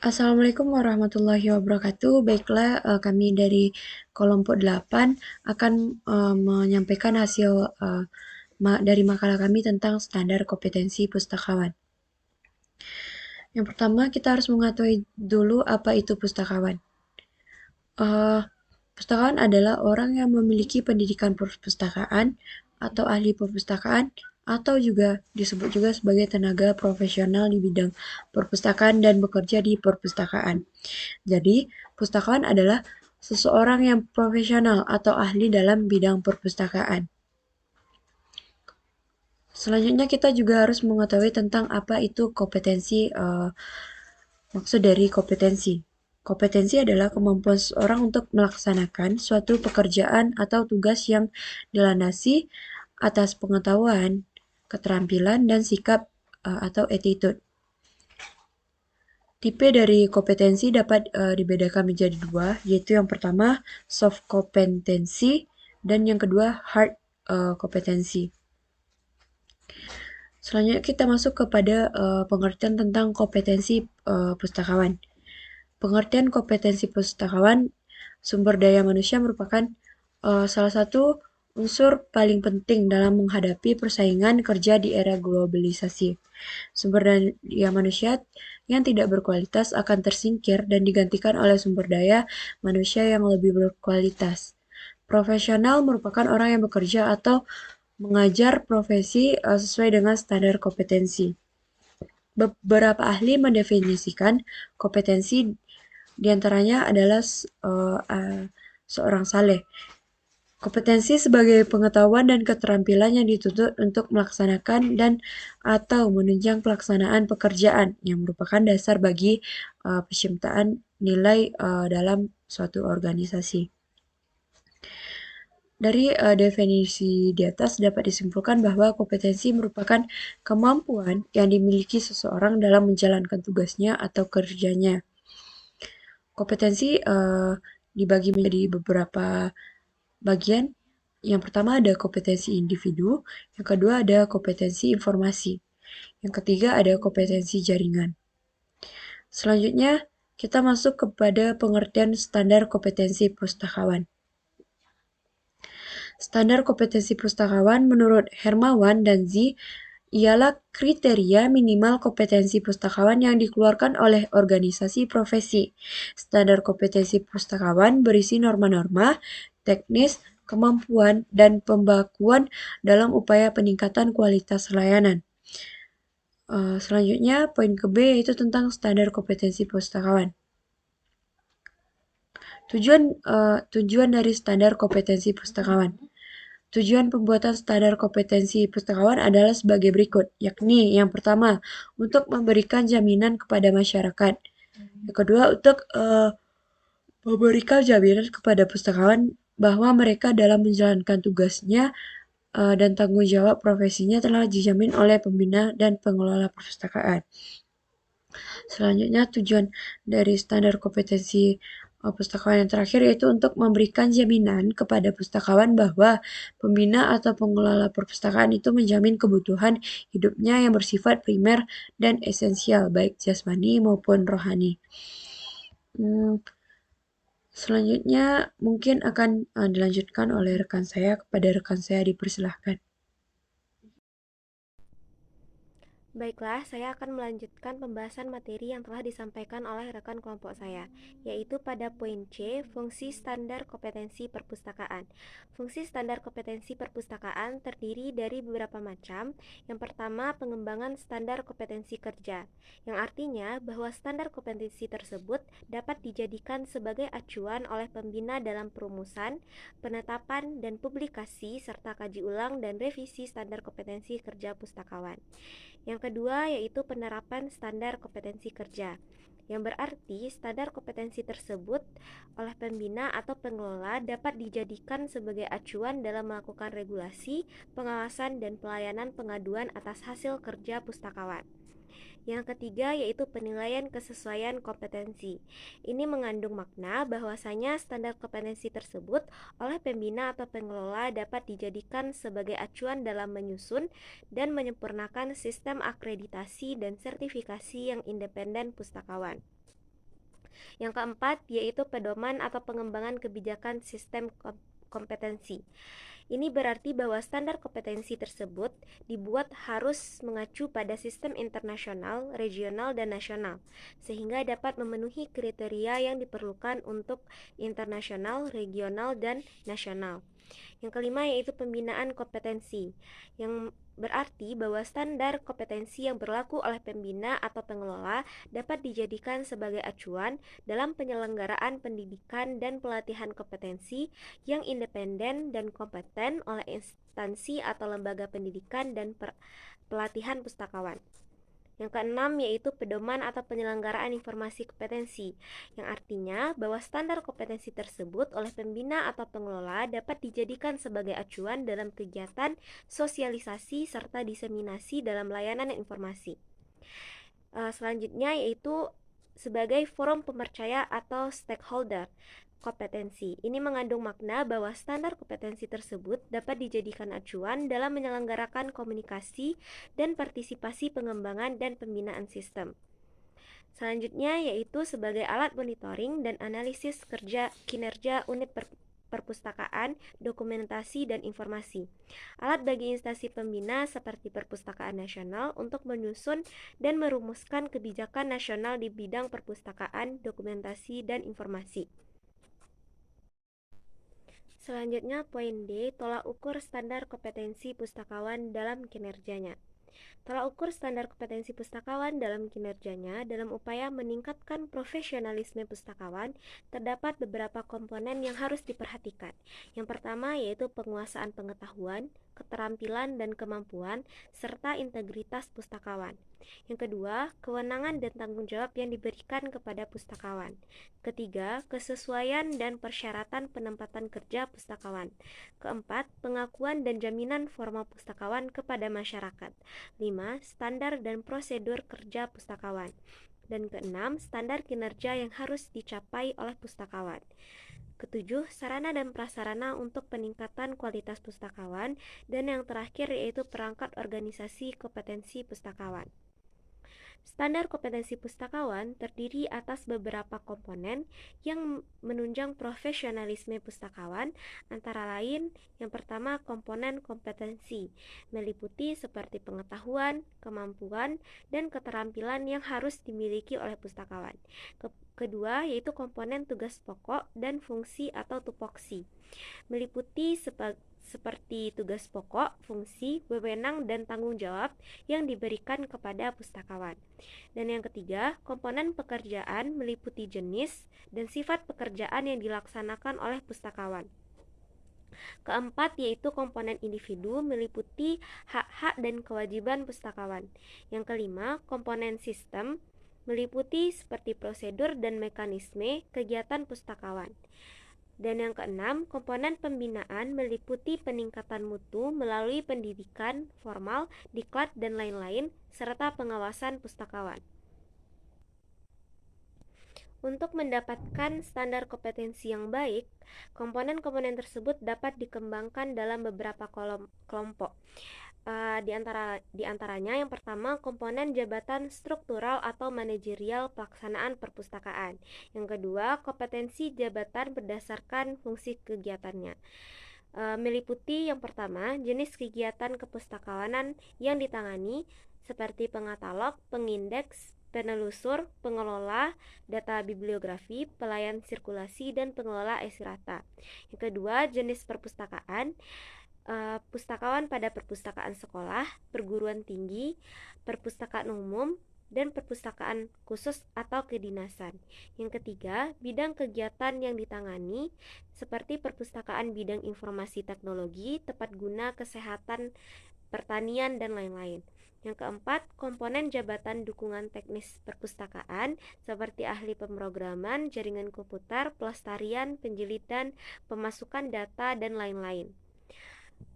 Assalamualaikum warahmatullahi wabarakatuh. Baiklah, kami dari kelompok 8 akan menyampaikan hasil dari makalah kami tentang standar kompetensi pustakawan. Yang pertama, kita harus mengetahui dulu apa itu pustakawan. Pustakawan adalah orang yang memiliki pendidikan perpustakaan atau ahli perpustakaan atau juga disebut juga sebagai tenaga profesional di bidang perpustakaan dan bekerja di perpustakaan. Jadi, pustakawan adalah seseorang yang profesional atau ahli dalam bidang perpustakaan. Selanjutnya kita juga harus mengetahui tentang apa itu kompetensi. Maksud dari kompetensi. Kompetensi adalah kemampuan seseorang untuk melaksanakan suatu pekerjaan atau tugas yang dilandasi atas pengetahuan, keterampilan, dan sikap atau attitude. Tipe dari kompetensi dapat dibedakan menjadi dua, yaitu yang pertama soft kompetensi dan yang kedua hard kompetensi. Selanjutnya kita masuk kepada pengertian tentang kompetensi pustakawan. Pengertian kompetensi pustakawan, sumber daya manusia merupakan salah satu unsur paling penting dalam menghadapi persaingan kerja di era globalisasi. Sumber daya manusia yang tidak berkualitas akan tersingkir dan digantikan oleh sumber daya manusia yang lebih berkualitas. Profesional merupakan orang yang bekerja atau mengajar profesi sesuai dengan standar kompetensi. Beberapa ahli mendefinisikan kompetensi diantaranya adalah seorang saleh. Kompetensi sebagai pengetahuan dan keterampilan yang dituntut untuk melaksanakan dan atau menunjang pelaksanaan pekerjaan yang merupakan dasar bagi penciptaan nilai dalam suatu organisasi. Dari definisi di atas dapat disimpulkan bahwa kompetensi merupakan kemampuan yang dimiliki seseorang dalam menjalankan tugasnya atau kerjanya. Kompetensi dibagi menjadi beberapa bagian. Yang pertama ada kompetensi individu, yang kedua ada kompetensi informasi, yang ketiga ada kompetensi jaringan. Selanjutnya, kita masuk kepada pengertian standar kompetensi pustakawan. Standar kompetensi pustakawan menurut Hermawan dan Zi ialah kriteria minimal kompetensi pustakawan yang dikeluarkan oleh organisasi profesi. Standar kompetensi pustakawan berisi norma-norma, teknis, kemampuan, dan pembakuan dalam upaya peningkatan kualitas layanan. Selanjutnya, poin ke B yaitu tentang standar kompetensi pustakawan. Tujuan dari standar kompetensi pustakawan. Tujuan pembuatan standar kompetensi pustakawan adalah sebagai berikut, yakni yang pertama, untuk memberikan jaminan kepada masyarakat. Yang kedua, untuk memberikan jaminan kepada pustakawan bahwa mereka dalam menjalankan tugasnya dan tanggung jawab profesinya telah dijamin oleh pembina dan pengelola perpustakaan. Selanjutnya, tujuan dari standar kompetensi pustakawan yang terakhir yaitu untuk memberikan jaminan kepada pustakawan bahwa pembina atau pengelola perpustakaan itu menjamin kebutuhan hidupnya yang bersifat primer dan esensial, baik jasmani maupun rohani. Selanjutnya mungkin akan dilanjutkan oleh rekan saya. Kepada rekan saya dipersilahkan. Baiklah, saya akan melanjutkan pembahasan materi yang telah disampaikan oleh rekan kelompok saya, yaitu pada poin C, fungsi standar kompetensi perpustakaan. Fungsi standar kompetensi perpustakaan terdiri dari beberapa macam. Yang pertama, pengembangan standar kompetensi kerja, yang artinya bahwa standar kompetensi tersebut dapat dijadikan sebagai acuan oleh pembina dalam perumusan, penetapan, dan publikasi, serta kaji ulang dan revisi standar kompetensi kerja pustakawan. Yang kedua yaitu penerapan standar kompetensi kerja, yang berarti standar kompetensi tersebut oleh pembina atau pengelola dapat dijadikan sebagai acuan dalam melakukan regulasi, pengawasan, dan pelayanan pengaduan atas hasil kerja pustakawan. Yang ketiga yaitu penilaian kesesuaian kompetensi. Ini mengandung makna bahwasanya standar kompetensi tersebut oleh pembina atau pengelola dapat dijadikan sebagai acuan dalam menyusun dan menyempurnakan sistem akreditasi dan sertifikasi yang independen pustakawan. Yang keempat yaitu pedoman atau pengembangan kebijakan sistem kompetensi. Ini berarti bahwa standar kompetensi tersebut dibuat harus mengacu pada sistem internasional, regional, dan nasional, sehingga dapat memenuhi kriteria yang diperlukan untuk internasional, regional, dan nasional. Yang kelima yaitu pembinaan kompetensi, yang berarti bahwa standar kompetensi yang berlaku oleh pembina atau pengelola dapat dijadikan sebagai acuan dalam penyelenggaraan pendidikan dan pelatihan kompetensi yang independen dan kompeten oleh instansi atau lembaga pendidikan dan pelatihan pustakawan. Yang keenam yaitu pedoman atau penyelenggaraan informasi kompetensi, yang artinya bahwa standar kompetensi tersebut oleh pembina atau pengelola dapat dijadikan sebagai acuan dalam kegiatan sosialisasi serta diseminasi dalam layanan informasi. Selanjutnya yaitu sebagai forum pemercaya atau stakeholder kompetensi. Ini mengandung makna bahwa standar kompetensi tersebut dapat dijadikan acuan dalam menyelenggarakan komunikasi dan partisipasi pengembangan dan pembinaan sistem. Selanjutnya yaitu sebagai alat monitoring dan analisis kinerja unit perpustakaan, dokumentasi, dan informasi. Alat bagi instansi pembina seperti Perpustakaan Nasional untuk menyusun dan merumuskan kebijakan nasional di bidang perpustakaan, dokumentasi, dan informasi. Selanjutnya poin D, tolak ukur standar kompetensi pustakawan dalam kinerjanya. Tolak ukur standar kompetensi pustakawan dalam kinerjanya dalam upaya meningkatkan profesionalisme pustakawan, terdapat beberapa komponen yang harus diperhatikan. Yang pertama yaitu penguasaan pengetahuan, keterampilan dan kemampuan, serta integritas pustakawan. Yang kedua, kewenangan dan tanggung jawab yang diberikan kepada pustakawan. Ketiga, kesesuaian dan persyaratan penempatan kerja pustakawan. Keempat, pengakuan dan jaminan formal pustakawan kepada masyarakat. 5. Standar dan prosedur kerja pustakawan. Dan keenam, standar kinerja yang harus dicapai oleh pustakawan. Ketujuh, sarana dan prasarana untuk peningkatan kualitas pustakawan. Dan yang terakhir yaitu perangkat organisasi kompetensi pustakawan. Standar kompetensi pustakawan terdiri atas beberapa komponen yang menunjang profesionalisme pustakawan, antara lain yang pertama komponen kompetensi, meliputi seperti pengetahuan, kemampuan, dan keterampilan yang harus dimiliki oleh pustakawan. Kedua yaitu komponen tugas pokok dan fungsi atau tupoksi, meliputi seperti tugas pokok, fungsi, wewenang, dan tanggung jawab yang diberikan kepada pustakawan. Dan yang ketiga, komponen pekerjaan meliputi jenis dan sifat pekerjaan yang dilaksanakan oleh pustakawan. Keempat yaitu komponen individu meliputi hak-hak dan kewajiban pustakawan. Yang kelima, komponen sistem meliputi seperti prosedur dan mekanisme kegiatan pustakawan. Dan yang keenam, komponen pembinaan meliputi peningkatan mutu melalui pendidikan formal, diklat, dan lain-lain, serta pengawasan pustakawan. Untuk mendapatkan standar kompetensi yang baik, komponen-komponen tersebut dapat dikembangkan dalam beberapa kelompok. Di antaranya yang pertama komponen jabatan struktural atau manajerial pelaksanaan perpustakaan. Yang kedua kompetensi jabatan berdasarkan fungsi kegiatannya. Meliputi yang pertama jenis kegiatan kepustakawanan yang ditangani seperti pengatalog, pengindeks, penelusur, pengelola data bibliografi, pelayan sirkulasi, dan pengelola esirata. Yang kedua jenis perpustakaan, pustakawan pada perpustakaan sekolah, perguruan tinggi, perpustakaan umum, dan perpustakaan khusus atau kedinasan. Yang ketiga, bidang kegiatan yang ditangani seperti perpustakaan bidang informasi teknologi, tepat guna, kesehatan, pertanian, dan lain-lain. Yang keempat, komponen jabatan dukungan teknis perpustakaan seperti ahli pemrograman, jaringan komputer, pelestarian, penjilitan, pemasukan data, dan lain-lain.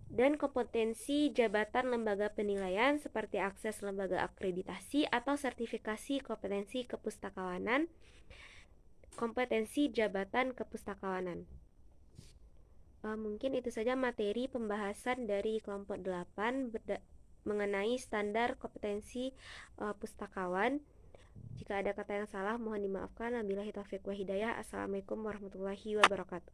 Dan kompetensi jabatan lembaga penilaian seperti akses lembaga akreditasi atau sertifikasi kompetensi kepustakawanan, kompetensi jabatan kepustakawanan. Mungkin itu saja materi pembahasan dari kelompok 8 mengenai standar kompetensi pustakawan. Jika ada kata yang salah mohon dimaafkan. Wabillahi taufiq wa hidayah. Assalamualaikum warahmatullahi wabarakatuh.